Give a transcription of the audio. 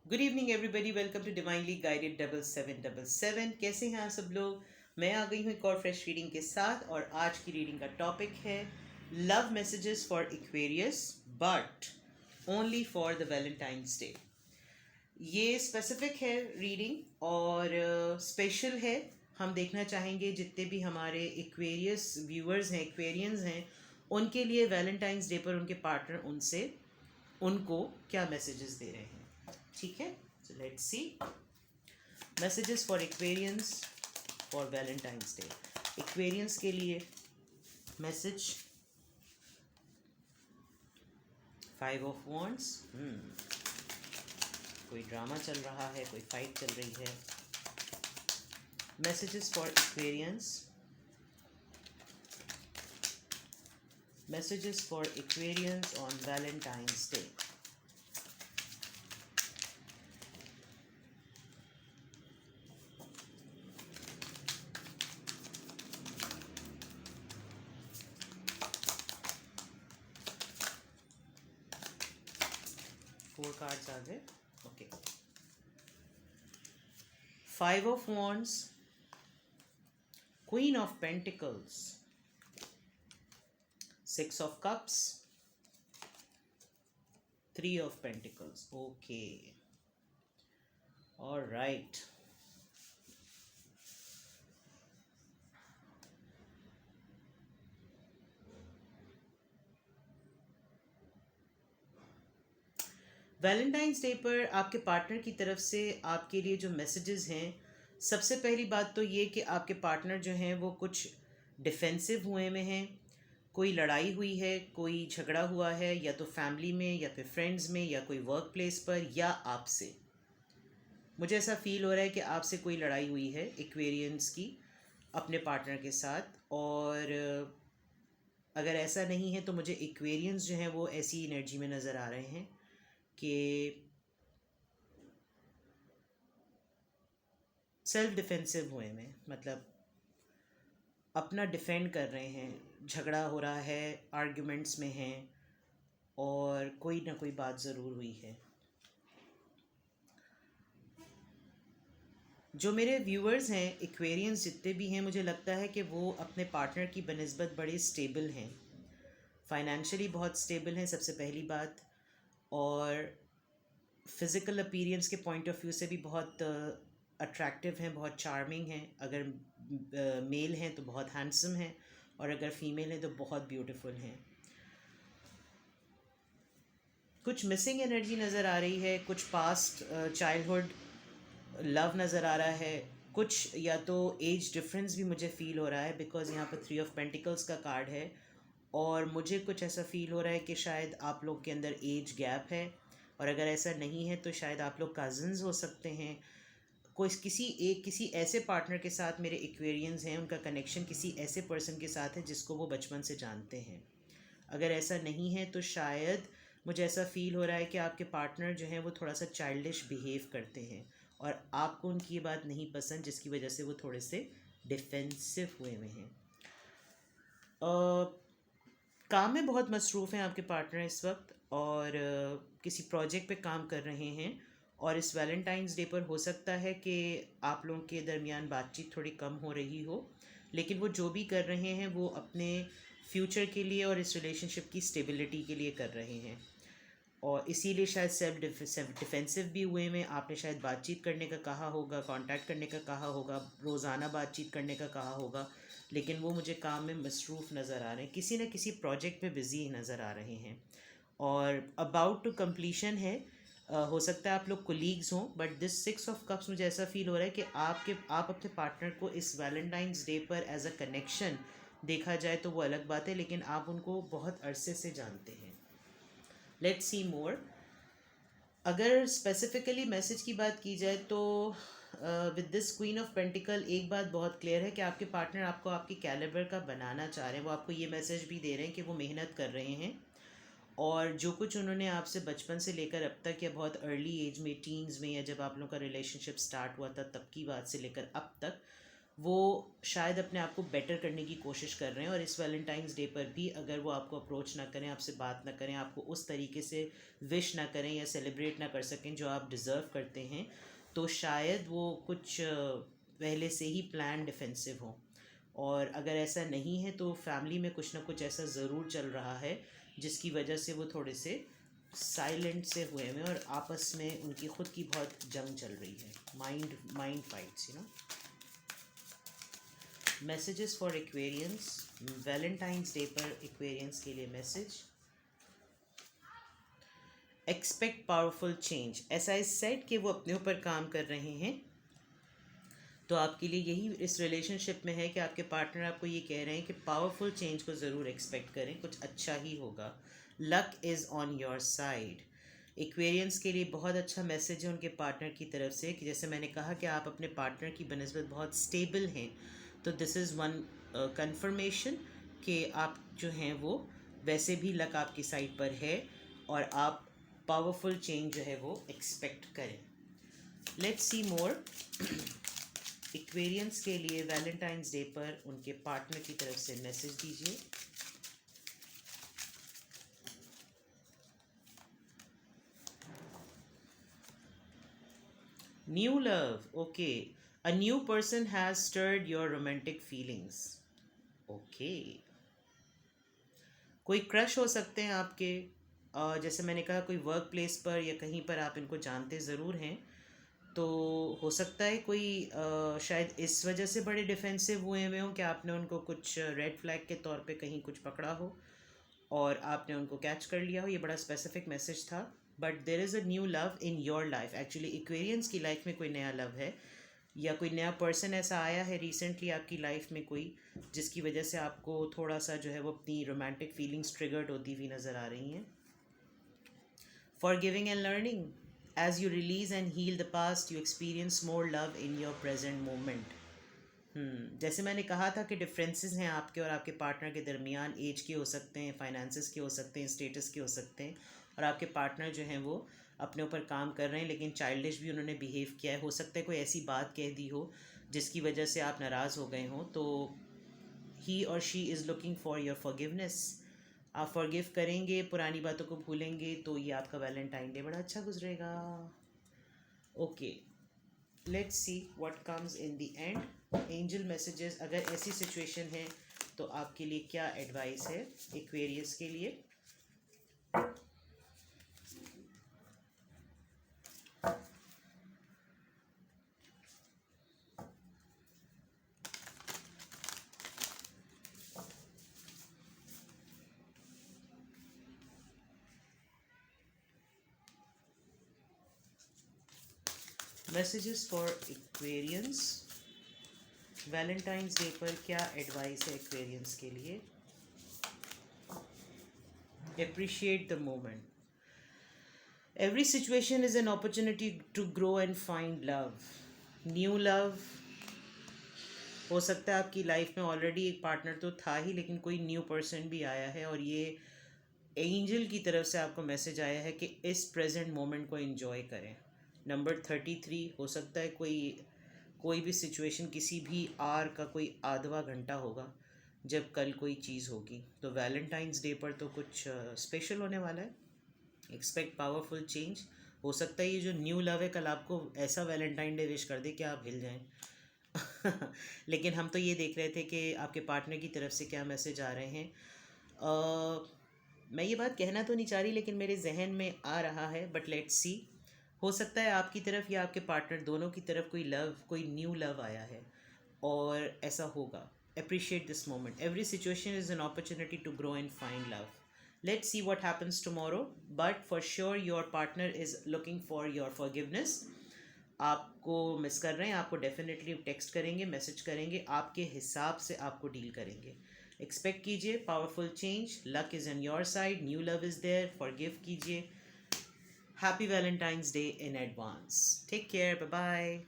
Good evening everybody, welcome to divinely guided 7777। कैसे हैं आप सब लोग? मैं आ गई हूँ एक और फ्रेश रीडिंग के साथ, और आज की रीडिंग का टॉपिक है love messages for Aquarius but only for the Valentine's day. ये स्पेसिफिक है रीडिंग और स्पेशल है। हम देखना चाहेंगे जितने भी हमारे एक्वेरियस व्यूअर्स हैं, एक्वेरियंस हैं, उनके लिए वैलेंटाइंस डे पर उनके पार्टनर उनसे उनको क्या मैसेजेस दे रहे हैं। ठीक है, so let's see messages for Aquarians for Valentine's day. Aquarians के लिए मैसेज 5 ऑफ वॉन्ड्स। कोई ड्रामा चल रहा है, कोई फाइट चल रही है। Messages for Aquarians, messages for Aquarians on Valentine's day. Four cards आ गए। Okay, 5 of wands, queen of pentacles, 6 of cups, 3 of pentacles. Okay, all right. Valentine's day पर आपके पार्टनर की तरफ से आपके लिए जो मैसेजेस हैं, सबसे पहली बात तो ये कि आपके पार्टनर जो हैं वो कुछ डिफेंसिव हुए में हैं। कोई लड़ाई हुई है, कोई झगड़ा हुआ है, या तो फैमिली में या फिर फ्रेंड्स में या कोई वर्क प्लेस पर या आपसे। मुझे ऐसा फील हो रहा है कि आपसे कोई लड़ाई हुई है एक्वेरियंस की अपने पार्टनर के साथ। और अगर ऐसा नहीं है तो मुझे एक्वेरियंस जो हैं वो ऐसी एनर्जी में नज़र आ रहे हैं कि सेल्फ डिफेंसिव हुए में, मतलब अपना डिफेंड कर रहे हैं। झगड़ा हो रहा है, आर्ग्यूमेंट्स में हैं, और कोई ना कोई बात ज़रूर हुई है। जो मेरे व्यूअर्स हैं एक्वेरियंस जितने भी हैं, मुझे लगता है कि वो अपने पार्टनर की बनिस्बत बड़े स्टेबल हैं। फाइनेंशियली बहुत स्टेबल हैं, सबसे पहली बात। और फिज़िकल अपीयरेंस के पॉइंट ऑफ व्यू से भी बहुत अट्रैक्टिव हैं, बहुत चार्मिंग हैं। अगर मेल हैं तो बहुत हैंडसम हैं, और अगर फीमेल हैं तो बहुत ब्यूटीफुल हैं। कुछ मिसिंग एनर्जी नज़र आ रही है, कुछ पास्ट चाइल्डहुड लव नज़र आ रहा है। कुछ या तो एज डिफरेंस भी मुझे फ़ील हो रहा है, बिकॉज यहाँ पर 3 ऑफ पेंटिकल्स का कार्ड है। और मुझे कुछ ऐसा फ़ील हो रहा है कि शायद आप लोग के अंदर एज गैप है, और अगर ऐसा नहीं है तो शायद आप लोग कज़न्स हो सकते हैं। कोई किसी ऐसे पार्टनर के साथ मेरे एक्वेरियंस हैं, उनका कनेक्शन किसी ऐसे पर्सन के साथ है जिसको वो बचपन से जानते हैं। अगर ऐसा नहीं है तो शायद मुझे ऐसा फ़ील हो रहा है कि आपके पार्टनर जो हैं वो थोड़ा सा चाइल्डिश बिहेव करते हैं, और आपको उनकी ये बात नहीं पसंद, जिसकी वजह से वो थोड़े से डिफेंसिव हुए हुए हैं। काम में बहुत मसरूफ़ हैं आपके पार्टनर इस वक्त, और किसी प्रोजेक्ट पे काम कर रहे हैं। और इस वैलेंटाइंस डे पर हो सकता है कि आप लोगों के दरमियान बातचीत थोड़ी कम हो रही हो, लेकिन वो जो भी कर रहे हैं वो अपने फ्यूचर के लिए और इस रिलेशनशिप की स्टेबिलिटी के लिए कर रहे हैं। और इसीलिए शायद सेल्फ डिफेंसिव भी हुए में। आपने शायद बातचीत करने का कहा होगा, कांटेक्ट करने का कहा होगा, रोज़ाना बातचीत करने का कहा होगा, लेकिन वो मुझे काम में मसरूफ़ नज़र आ रहे हैं, किसी न किसी प्रोजेक्ट में बिज़ी नज़र आ रहे हैं। और अबाउट टू कंप्लीशन है। हो सकता है आप लोग कोलीग्स हों, बट दिस 6 ऑफ कप्स मुझे ऐसा फील हो रहा है कि आप अपने पार्टनर को इस वैलेंटाइंस डे पर एज अ कनेक्शन देखा जाए तो वो अलग बात है, लेकिन आप उनको बहुत अरसे से जानते हैं। लेट्स सी मोर। अगर स्पेसिफिकली मैसेज की बात की जाए तो with this queen of pentacle एक बात बहुत क्लियर है कि आपके पार्टनर आपको आपके कैलिबर का बनाना चाह रहे हैं। वो आपको ये मैसेज भी दे रहे हैं कि वो मेहनत कर रहे हैं, और जो कुछ उन्होंने आपसे बचपन से लेकर अब तक, या बहुत अर्ली एज में टीन्स में, या जब आप लोगों का रिलेशनशिप स्टार्ट हुआ था तब की बात से लेकर अब तक, वो शायद अपने आप को बेटर करने की कोशिश कर रहे हैं, और इस वैलेंटाइंस डे पर भी अगर वो आपको अप्रोच ना करें, आपसे बात ना करें, आपको उस तरीके से विश ना करें या सेलिब्रेट ना कर सकें जो आप डिज़र्व करते हैं, तो शायद वो कुछ पहले से ही प्लान डिफेंसिव हो। और अगर ऐसा नहीं है तो फैमिली में कुछ ना कुछ ऐसा ज़रूर चल रहा है जिसकी वजह से वो थोड़े से साइलेंट से हुए हैं, और आपस में उनकी खुद की बहुत जंग चल रही है, mind mind fights, messages for Aquarians. Valentine's day पर एक्वेरियंस के लिए मैसेज, एक्सपेक्ट पावरफुल चेंज। ऐसा इज सेट कि वो अपने ऊपर काम कर रहे हैं, तो आपके लिए यही इस रिलेशनशिप में है कि आपके पार्टनर आपको ये कह रहे हैं कि पावरफुल चेंज को ज़रूर एक्सपेक्ट करें, कुछ अच्छा ही होगा। Luck is on your side. Aquarians के लिए बहुत अच्छा मैसेज है उनके पार्टनर की तरफ से कि जैसे मैंने कहा कि आप अपने पार्टनर की बनस्बत बहुत स्टेबल हैं, तो दिस इज़ वन कंफर्मेशन कि आप जो हैं वो वैसे भी लक आपकी साइड पर है, और आप पावरफुल चेंज जो है वो एक्सपेक्ट करें। Let's see more. एक्वेरियंस के लिए वैलेंटाइंस डे पर उनके पार्टनर की तरफ से मैसेज दीजिए। New love, okay. A new person has stirred your romantic feelings, okay. कोई क्रश हो सकते हैं आपके, जैसे मैंने कहा कोई वर्क प्लेस पर या कहीं पर आप इनको जानते ज़रूर हैं, तो हो सकता है कोई शायद इस वजह से बड़े डिफेंसिव हुए हुए हों कि आपने उनको कुछ रेड फ्लैग के तौर पे कहीं कुछ पकड़ा हो और आपने उनको कैच कर लिया हो। ये बड़ा स्पेसिफिक मैसेज था, but there is a new love in your life. Actually Aquarians की लाइफ में कोई नया लव है, या कोई नया पर्सन ऐसा आया है रिसेंटली आपकी लाइफ में कोई, जिसकी वजह से आपको थोड़ा सा जो है वो अपनी रोमांटिक फीलिंग्स ट्रिगर्ड होती हुई नज़र आ रही हैं। Forgiving and learning. As you release and heal the past, you experience more love in your present moment. जैसे मैंने कहा था कि डिफरेंसेस हैं आपके और आपके पार्टनर के दरमियान, एज के हो सकते हैं, फाइनेंसिस के हो सकते हैं, स्टेटस के हो सकते हैं, और आपके पार्टनर जो हैं वो अपने ऊपर काम कर रहे हैं, लेकिन चाइल्डिश भी उन्होंने बिहेव किया है। हो सकता है कोई ऐसी बात कह दी हो जिसकी वजह से आप नाराज़ हो गए हों, तो ही और she is looking for your forgiveness. आप फॉरगिव करेंगे, पुरानी बातों को भूलेंगे, तो ये आपका वैलेंटाइन डे बड़ा अच्छा गुजरेगा। Okay, let's see what comes in the end. Angel messages, अगर ऐसी सिचुएशन है तो आपके लिए क्या एडवाइस है एक्वेरियस के लिए। Messages for Aquarians, Valentine's day पर क्या एडवाइस है एक्वेरियंस के लिए। Appreciate the moment. Every situation is an opportunity to grow and find love. New love, हो सकता है आपकी लाइफ में ऑलरेडी एक पार्टनर तो था ही, लेकिन कोई न्यू पर्सन भी आया है, और ये एंजल की तरफ से आपको मैसेज आया है कि इस प्रेजेंट मोमेंट को एंजॉय करें। नंबर 33, हो सकता है कोई भी सिचुएशन किसी भी आर का कोई आधवा घंटा होगा जब कल कोई चीज़ होगी, तो वैलेंटाइंस डे पर तो कुछ स्पेशल होने वाला है। Expect powerful change. हो सकता है ये जो न्यू लव है कल आपको ऐसा वैलेंटाइन डे विश कर दे कि आप हिल जाएं। लेकिन हम तो ये देख रहे थे कि आपके पार्टनर की तरफ से क्या मैसेज आ रहे हैं। मैं ये बात कहना तो नहीं चाह रही, लेकिन मेरे जहन में आ रहा है, बट लेट्स सी। हो सकता है आपकी तरफ या आपके पार्टनर दोनों की तरफ कोई न्यू लव आया है, और ऐसा होगा। Appreciate this moment. Every situation is an opportunity to grow and find love. Let's see what happens tomorrow. But for sure, your partner is looking for your forgiveness. आपको मिस कर रहे हैं, आपको डेफिनेटली टेक्स्ट करेंगे, message करेंगे, आपके हिसाब से आपको डील करेंगे। एक्सपेक्ट कीजिए powerful change, luck is in your side, new love is there, forgive कीजिए। Happy Valentine's day in advance. Take care, bye bye.